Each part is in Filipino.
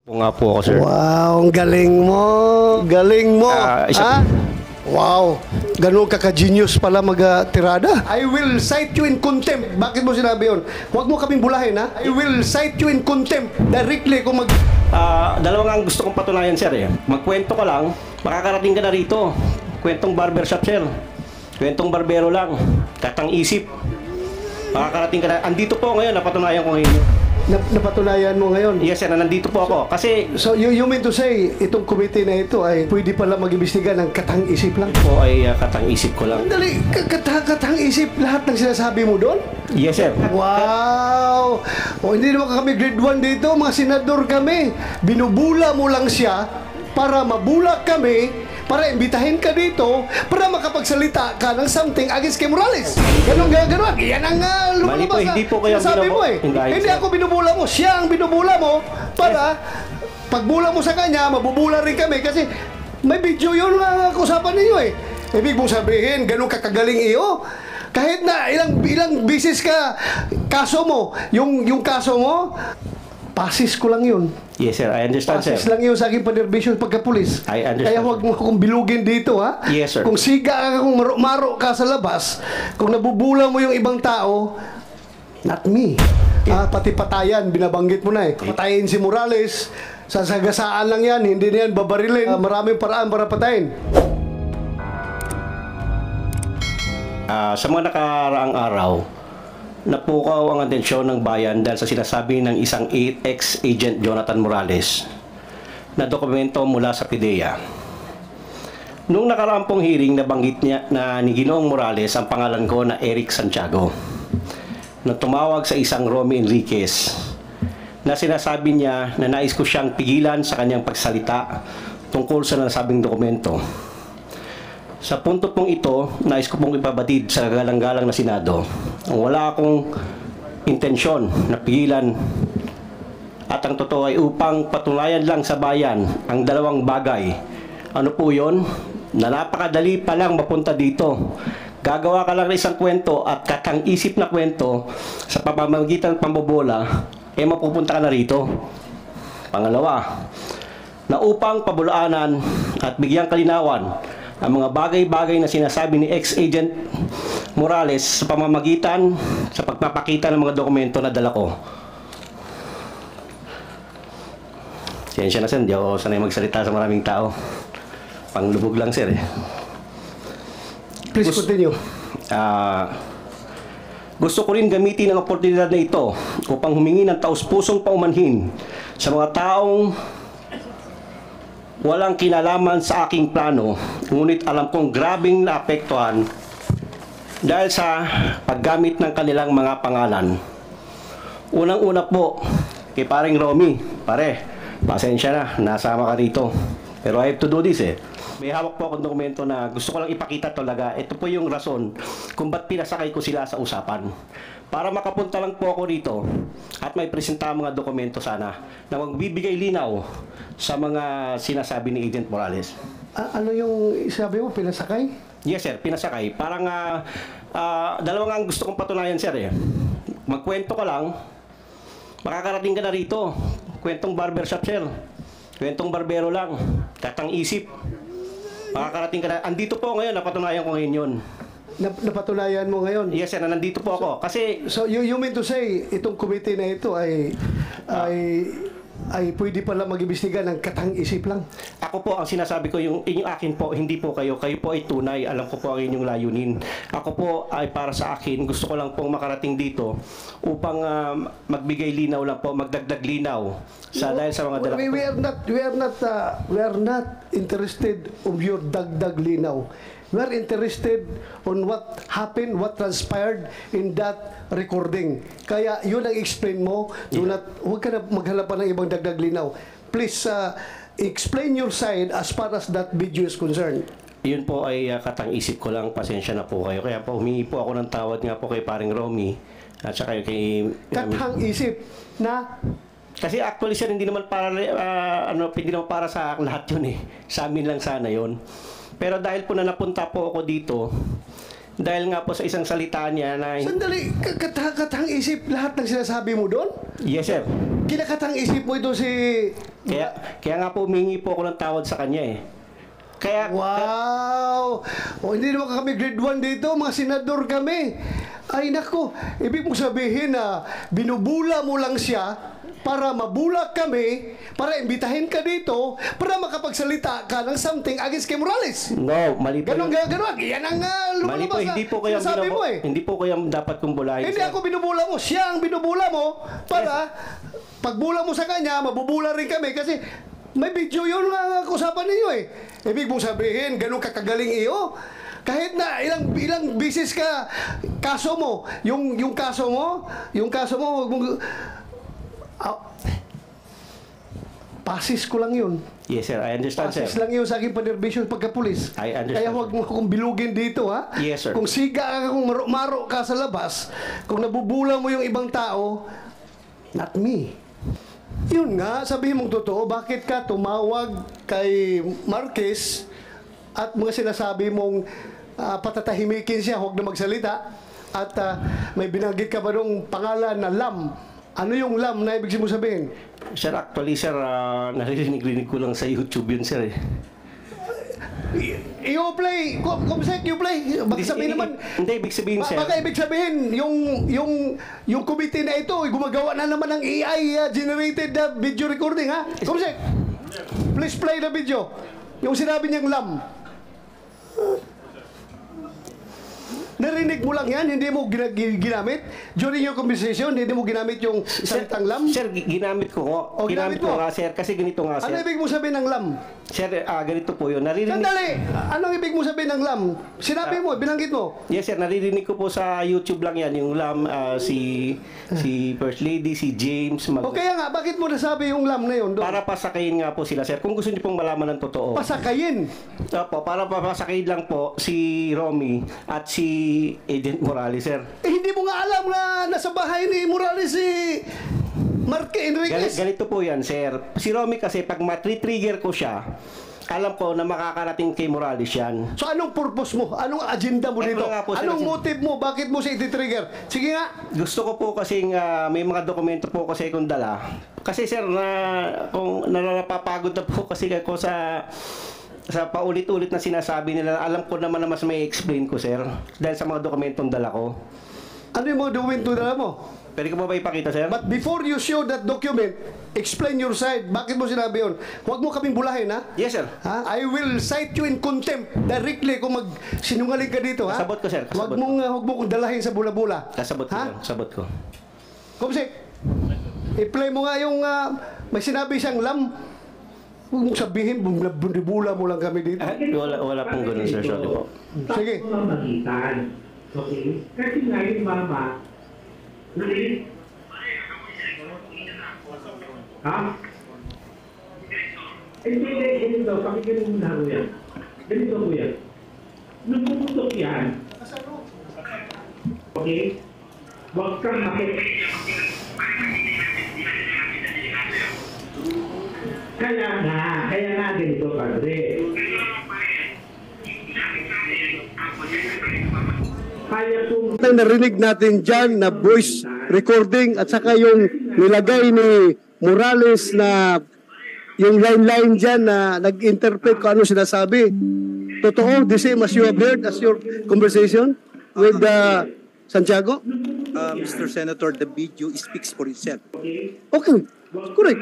Po nga po ako, sir. Wow, ang galing mo. Galing mo. Isa- ha? Wow. Ganun ka-genius pala mag-tirada. I will cite you in contempt. Bakit mo sinabi yun? Huwag mo kaming bulahin, ha? I will cite you in contempt. Directly kung Dalawang ang gusto kong patunayan, sir. Magkwento ka lang, makakarating ka na rito. Kwentong barbershop, sir. Kwentong barbero lang. Katang isip. Makakarating ka na. Andito po ngayon, napatunayan ko ngayon. napatunayan mo ngayon. Yes, sir. Nandito po ako. Kasi So, you mean to say, itong committee na ito ay pwede pala mag-imbestiga ng katang-isip lang? po ay katang isip ko lang. Dali, katang-isip lahat ng sinasabi mo doon? Yes, sir. Wow! O hindi naman kami grade 1 dito, mga senador kami. Binubula mo lang siya para mabula kami, para imbitahin ka dito, para makapagsalita ka ng something against kay Morales. Ganun. Yan ang Mali po, hindi po kayo ang sinasabi mo eh. Hindi ako binubula mo, siya ang binubula mo para pagbula mo sa kanya, mabubula rin kami kasi may video yun ang usapan ninyo eh. Ibig mong sabihin, ganun kakagaling iyo? Kahit na ilang bisis ka, kaso mo, yung kaso mo, pasis ko lang yun. Yes, sir. I understand, sir. Pasis lang yun sa aking panerbisyon pagkapulis. I understand, Kaya huwag mo akong bilugin dito, ha? Yes, sir. Kung siga ka, kung maro ka sa labas, kung nabubula mo yung ibang tao, not me. Pati patayan, binabanggit mo na eh. Patayin si Morales, sasagasaan lang yan, hindi na yan babarilin. Maraming paraan para patayin. Sa mga nakaraang araw, napukaw ang atensyon ng bayan dahil sa sinasabi ng isang ex-agent Jonathan Morales na dokumento mula sa PIDEA. Noong nakaraang pong hearing, nabanggit niya na ni Ginoong Morales ang pangalan ko na Eric Santiago na tumawag sa isang Romy Enriquez na sinasabi niya na nais ko siyang pigilan sa kanyang pagsalita tungkol sa nasabing dokumento. Sa punto pong ito, nais ko pong ipabatid sa galang-galang na Senado ang wala akong intensyon na pigilan at ang totoo ay upang patunayan lang sa bayan ang dalawang bagay. Ano po yun? Na napakadali pa lang mapunta dito. Gagawa ka lang ng isang kwento at katang-isip na kwento sa pamamagitan ng pambobola, mapupunta ka na rito. Pangalawa, na upang pabulaanan at bigyang kalinawan ang mga bagay-bagay na sinasabi ni ex-agent Morales sa pamamagitan sa pagpapakita ng mga dokumento na dala ko. Siyensya na, sir. Di ako sanay magsalita sa maraming tao. Panglubog lang, sir. Please continue. Gusto ko rin gamitin ang oportunidad na ito upang humingi ng taus-pusong paumanhin sa mga taong walang kinalaman sa aking plano, ngunit alam kong grabing naapektuhan dahil sa paggamit ng kanilang mga pangalan. Unang-una po, kay paring Romy, pare, pasensya na, nasama ka rito. Pero I have to do this eh. May hawak po akong dokumento na gusto ko lang ipakita talaga. Ito po yung rason kung ba't pinasakay ko sila sa usapan. Para makapunta lang po ako rito at may presenta mga dokumento sana na magbibigay linaw sa mga sinasabi ni Agent Morales. Ano yung sabi mo, pinasakay? Yes, sir. Pinasakay. Parang dalawang ang gusto kong patunayan, sir. Magkwento ka lang, makakarating ka na rito. Kwentong barbershop, sir. Kwentong barbero lang. Katang isip. Makakarating ka na. Andito po ngayon, napatunayan ko ngayon yun. Napatunayan mo ngayon? Yes, sir. Nandito po ako. Kasi So you mean to say, itong committee na ito ay pwede pala mag-imbestiga ng katang-isip lang? ako po, ang sinasabi ko, yung akin po, hindi po kayo. Kayo po ay tunay. Alam ko po ang inyong layunin. Ako po ay para sa akin. Gusto ko lang pong makarating dito upang magbigay linaw lang po, magdagdag linaw dahil sa mga dala. We are not interested of your dagdag linaw. We are interested on what happened, what transpired in that recording. Kaya yun ang explain mo. Huwag ka na maghanap pa ng ibang dagdag linaw. Please explain your side as far as that video is concerned. Yun po ay katang-isip ko lang. Pasensya na po kayo. Kaya po humingi po ako ng tawad nga po kay paring Romy at saka kay... Katang-isip na... Kasi actually sir, hindi naman para hindi naman para sa lahat yun eh. Sa amin lang sana yun. Pero dahil po na napunta po ako dito, Dahil nga po sa isang salita niya na... Sandali, katang isip lahat ng sinasabi mo doon? Yes, sir. Kinakatang isip mo ito si... Kaya nga po humingi po ako ng tawad sa kanya eh. Kaya... Wow! O, hindi naman kami grade 1 dito, mga senador kami. Ay nako, ibig mong sabihin na binubula mo lang siya para mabula kami, para imbitahin ka dito, para makapagsalita ka ng something against kay Morales. No, mali po. Ganon. Yan ang Mali po, lumalabas hindi po kayo sinasabi mo eh. Hindi po kayo dapat kong bulahin. Hindi sir. ako binubula mo, siya ang binubula mo para pagbula mo sa kanya, mabubula rin kami kasi may video yun ang usapan ninyo eh. Ibig mong sabihin, ganun kakagaling iyo. Kahit na ilang bisis ka kaso mo, yung kaso mo, wag mong pasis ko lang yun. Yes, sir. I understand, sir. Pasis lang yun sa aking panerbisyon pagkapulis. I understand, Kaya huwag mo akong bilugin dito, ha? Yes, sir. Kung siga ka, kung maro ka sa labas, kung nabubula mo yung ibang tao, not me. Yun nga, sabihin mong totoo, bakit ka tumawag kay Marquez at mga sinasabi mong patatahimikin siya, huwag na magsalita, at may binanggit ka ba nung pangalan na Lam? Ano yung Lam na ibig mo sabihin? Sir, actually, sir, naririnig ko lang sa YouTube yun, sir eh. You play, kumsek, you play. Baka sabihin naman, Hindi, ibig sabihin, sir. baka ibig sabihin, yung committee na ito, gumagawa na naman ng AI generated video recording, ha? Kumsek, please play the video. Yung sinabi niyang Lam. Narinig mo lang yan, hindi mo ginamit. During your conversation, hindi mo ginamit yung salitang Lam. Sir, ginamit ko nga. O, Ginamit ginamit ko mo? nga, sir. Kasi ganito nga, Ano sir. ibig mo sabihin ng Lam? Sir, ganito po yun. Naririnig... Sandali! Anong ibig mo sabihin ng Lam? Sinabi mo, binanggit mo. Yes, sir. Naririnig ko po sa YouTube lang yan. Yung Lam, si First Lady, si James. O kaya nga, bakit mo nasabi yung Lam na yun doon? Para pasakayin nga po sila, sir. Kung gusto niyo pong malaman ng totoo. Pasakayin. Opo, para papasakayin lang po si Romy at si Agent Morales, sir. Eh, hindi mo nga alam na nasa bahay ni Morales si Marque Enriquez. Ganito po yan, sir. Si Romy kasi, pag matri-trigger ko siya, alam ko na makakarating kay Morales yan. So anong purpose mo? Anong agenda mo Ito dito? nga po, sir, Anong kasi- motive mo? Bakit mo siya iti-trigger? Sige nga. Gusto ko po kasi may mga dokumento po kasi kung dala. Kasi sir, kung napapagod na po kasi ako sa paulit-ulit na sinasabi nila, alam ko naman na mas may explain ko, sir. Dahil sa mga dokumentong dala ko. Ano yung mga dokumento na mo? Pwede ko ba ipakita, sir? But before you show that document, explain your side. Bakit mo sinabi yun? Huwag mo kaming bulahin, ha? Yes, sir. Ha? I will cite you in contempt directly kung sinungaling ka dito, ha? Kasabot ko, sir. Kasabot Huwag mo kong dalahin sa bula-bula. Kasabot ko, Ha? sir. Kasabot ko. Kumsik, i-play mo nga yung may sinabi siyang Lam. Huwag mong sabihin, bula mo lang kami dito. Wala pong ganun, sir. Sorry po. Sige. Magitan. Okay? Kasi nga yung mama, ha? Hindi, ganito, pakinggan mo na kuya. Ganito kuya. Nung pumutok yan, okay? Huwag kang kaya nga ganito, padre. Kaya kung Ang narinig natin dyan na voice recording at saka yung nilagay ni Morales na yung line-line dyan na nag-interpret kung ano sinasabi. Totoo, the same as you have heard as your conversation with Santiago? Mr. Senator, the video speaks for itself. Okay, correct.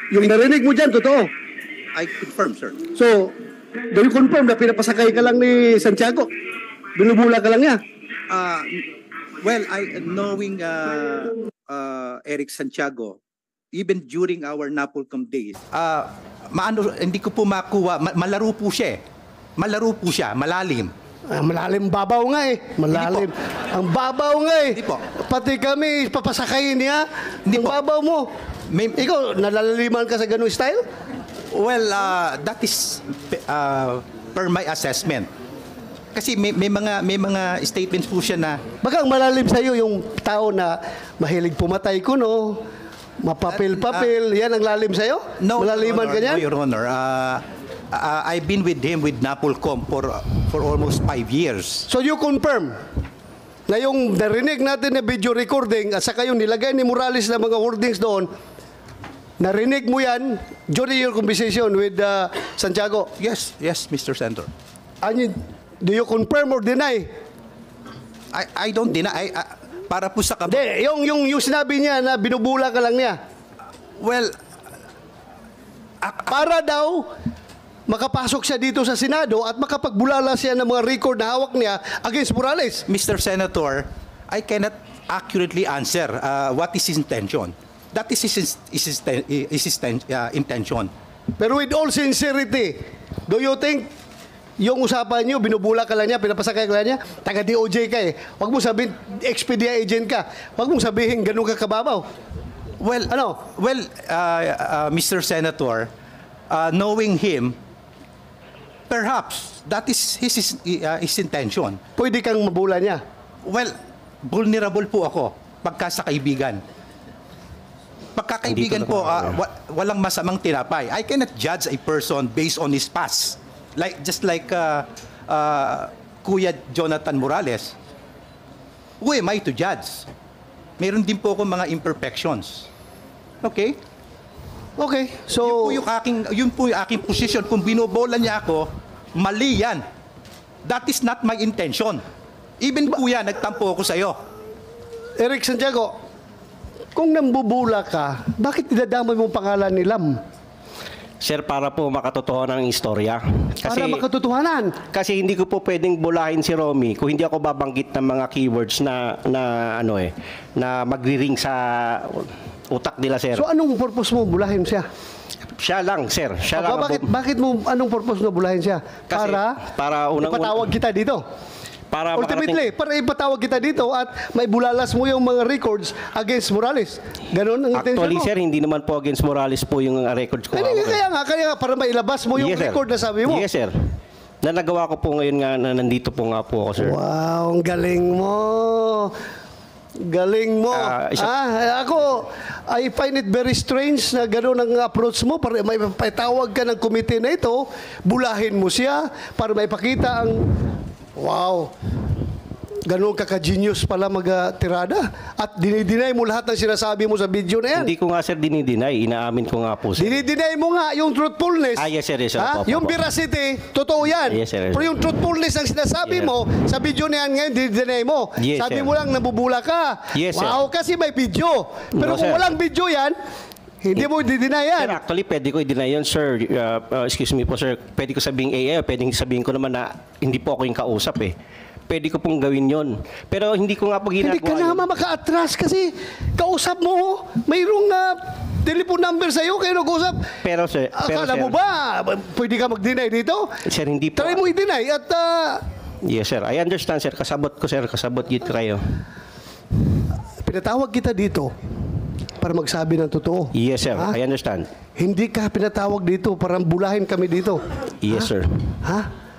Yung narinig mo dyan, totoo. I confirm, sir. So, do you confirm na pinapasakay ka lang ni Santiago? Binubula ka lang niya? Well, knowing Eric Santiago, even during our Napolcom days, hindi ko po makuha, malaro po siya eh. Malaro po siya, malalim. Malalim babaw nga eh. Malalim. Ang babaw nga eh. Hindi po. Pati kami, papasakayin niya. Hindi Ang po. babaw mo. Ikaw, nalalaliman ka sa ganung style? Well, that is per my assessment. Kasi may mga statements po siya na Baka ang malalim sa'yo yung tao na mahilig pumatay kuno, mapapil-papil. Yan ang lalim sa'yo? no, Malaliman Your ka Honor, niyan? no, Your Honor. I've been with him with Napolcom for almost 5 years. So you confirm na yung narinig natin na video recording at saka yung nilagay ni Morales na mga wordings doon, narinig mo yan during your conversation with Santiago? Yes, Mr. Senator. Do you confirm or deny? I don't deny. Para po sa Hindi, yung sinabi niya na binubula ka lang niya. Well, Para daw makapasok siya dito sa Senado at makapagbulala siya ng mga record na hawak niya against Morales. Mr. Senator, I cannot accurately answer what is his intention. That is his intention. Pero with all sincerity, do you think yung usapan niyo, binubula ka lang niya, pinapasakay ka lang niya, taga-DOJ ka eh. Huwag mo sabihin, Expedia agent ka. Huwag mong sabihin, ganun ka kababaw. Well, Ano? Well, Mr. Senator, knowing him, perhaps that is his intention. Pwede kang mabula niya. Well, vulnerable po ako pagka sa kaibigan. Pagkakaibigan Hindi po, walang masamang tinapay. I cannot judge a person based on his past. Just like Kuya Jonathan Morales. Who am I to judge? Meron din po ako mga imperfections. Okay? Okay, so... Yun po yung aking position. Kung binobola niya ako, mali yan. That is not my intention. Even kuya, nagtampo ako sa'yo. Eric Santiago, kung nambubula ka, bakit dinadamay mong pangalan ni Lam? Sir, para po makatotohanan ng istorya. Para makatotohanan. Kasi hindi ko po pwedeng bulahin si Romy kung hindi ako babanggit ng mga keywords na magri-ring sa utak nila, sir. So anong purpose mo bulahin siya? Siya lang, sir. Siya lang. Bakit mo, anong purpose mo bulahin siya? Kasi para ipatawag kita dito. Para Ultimately, para ipatawag kita dito at may bulalas mo yung mga records against Morales. Ganon ang intention Actually, mo. sir, hindi naman po against Morales po yung records ko. Kaya nga, para mailabas mo yung Yes, sir. record na sabi mo. Yes, sir. Na nagawa ko po ngayon nga na nandito po nga po ako, sir. Wow, ang galing mo. Galing mo. Ako, I find it very strange na gano'n ang approach mo. Para may patawag ka ng komite na ito, bulahin mo siya para maipakita ang, wow, gano'n kaka-genius pala mag-tirada. At dinideny mo lahat ng sinasabi mo sa video na yan. Hindi ko nga, sir, dinideny. Inaamin ko nga po, sir. Dinideny mo nga yung truthfulness. Yes, sir. Yes, sir. Ha? Opo, Yung opo. veracity, totoo yan. Yes, sir. Pero yung truthfulness ang sinasabi Yes, sir. mo, sa video na yan ngayon, dinideny mo. Yes, Sabi sir. mo lang, nabubula ka. Yes, sir. Wow, kasi may video. Pero No, kung sir. walang video yan, hindi mo dideny yan. Sir, actually, pwede ko i-deny yun, sir. Excuse me po, sir. Pwede ko sabihin pwedeng sabihin ko naman na hindi po ako yung kausap eh. Pwede ko pong gawin yun. Pero hindi ko nga po ginagawa Hindi ka naman maka-atras kasi kausap mo, mayroong telephone number sa'yo, kayo nag-usap. Pero, sir, Akala mo ba, pwede ka mag-deny dito? Sir, hindi po. Try mo i-deny at Yes, sir. I understand, sir. Kasabot ko, sir. Kasabot git kayo. pinatawag kita dito para magsabi ng totoo. Yes, sir. Ha? I understand. Hindi ka pinatawag dito para bulahin kami dito. Yes, sir. Ha?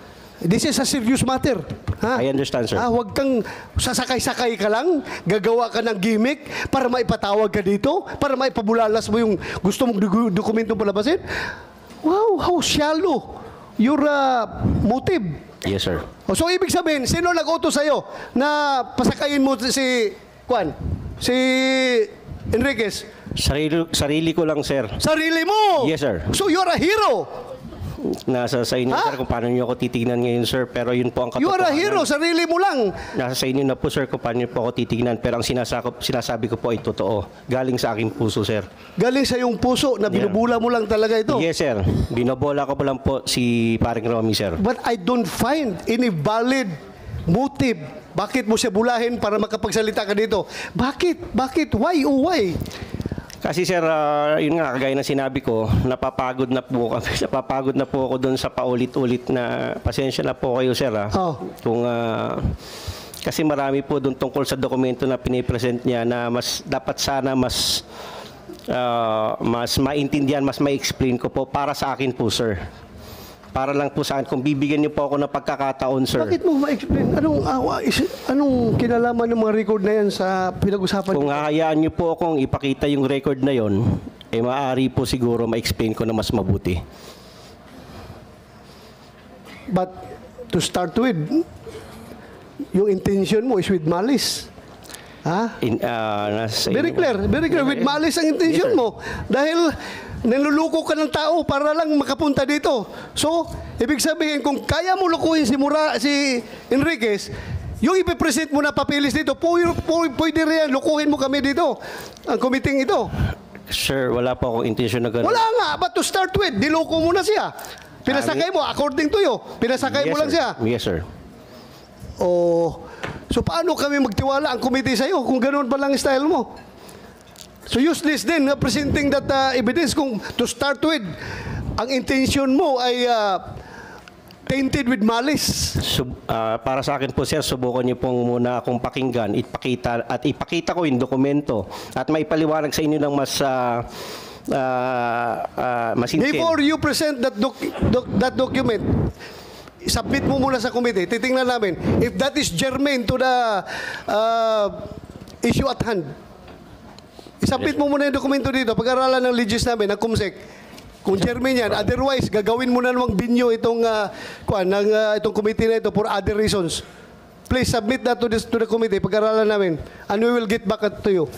This is a serious matter. Ha? I understand, sir. Huwag kang sasakay-sakay ka lang, gagawa ka ng gimmick para maipatawag ka dito, para maipabulalas mo yung gusto mong dokumento palabasin. Wow, how shallow your motive. Yes, sir. So, ibig sabihin, sino nag-utos sa'yo na pasakayin mo si Enriquez? Sarili ko lang, sir. Sarili mo! Yes, sir. So, you're a hero! Nasa sa inyo, sir, kung paano niyo ako titignan ngayon, sir. Pero yun po ang You are a katotohanan. hero, sarili mo lang. Nasa sa inyo na po, sir, kung paano niyo po ako titignan. Pero ang sinasabi ko po ay totoo. Galing sa aking puso, sir. Galing sa iyong puso na binubula mo lang talaga ito. Yes, sir. Binobola ko po lang po si paring Romy, sir. But I don't find any valid motive. Bakit mo siya bulahin para makapagsalita ka dito? Bakit? Bakit? Why? Oh, why? Kasi, sir, yun nga, kagaya na sinabi ko, napapagod na po kami. Napapagod na po ako doon sa paulit-ulit na pasensya na po kayo, sir. Oh. Kung, kasi marami po doon tungkol sa dokumento na pinipresent niya na mas dapat sana mas maintindihan, mas ma-explain ko po para sa akin po, sir. Para lang po sa akin, kung bibigyan niyo po ako ng pagkakataon, sir. Bakit mo ma-explain? Anong kinalaman ng mga record na yan sa pinag-usapan? Kung hahayaan niyo po akong ipakita yung record na yon, maaari po siguro ma-explain ko na mas mabuti. But to start with, yung intention mo is with malice. Ha? Very clear, with malice ang intention Yes, sir. mo. Dahil niluluko ka ng tao para lang makapunta dito. So, ibig sabihin, kung kaya mo lukuhin si Enriquez, yung ipipresent mo na papilis dito, pwede rin, lukuhin mo kami dito, ang committee ito. Sir, wala po akong intention na gano'n. Wala nga, but to start with, niloko mo na siya. Pinasakay mo, according to you, pinasakay mo lang siya. Yes, sir. Oh, so paano kami magtiwala ang committee sa'yo kung ganoon pa lang style mo? So use this din, presenting that evidence kung to start with, ang intention mo ay tainted with malice. Para sa akin po, sir, subukan niyo pong muna akong pakinggan, ipakita ko yung dokumento at maipaliwanag sa inyo ng mas masinsin. Before you present that document, submit mo muna sa committee. Titingnan namin if that is germane to the issue at hand. Isubmit mo muna yung dokumento dito. Pag-aralan ng legis namin, ng COMSEC. Kung germane yan, otherwise, gagawin mo na namang binyo itong, itong committee na ito for other reasons. Please submit that to the committee. Pag-aralan namin. And we will get back to you.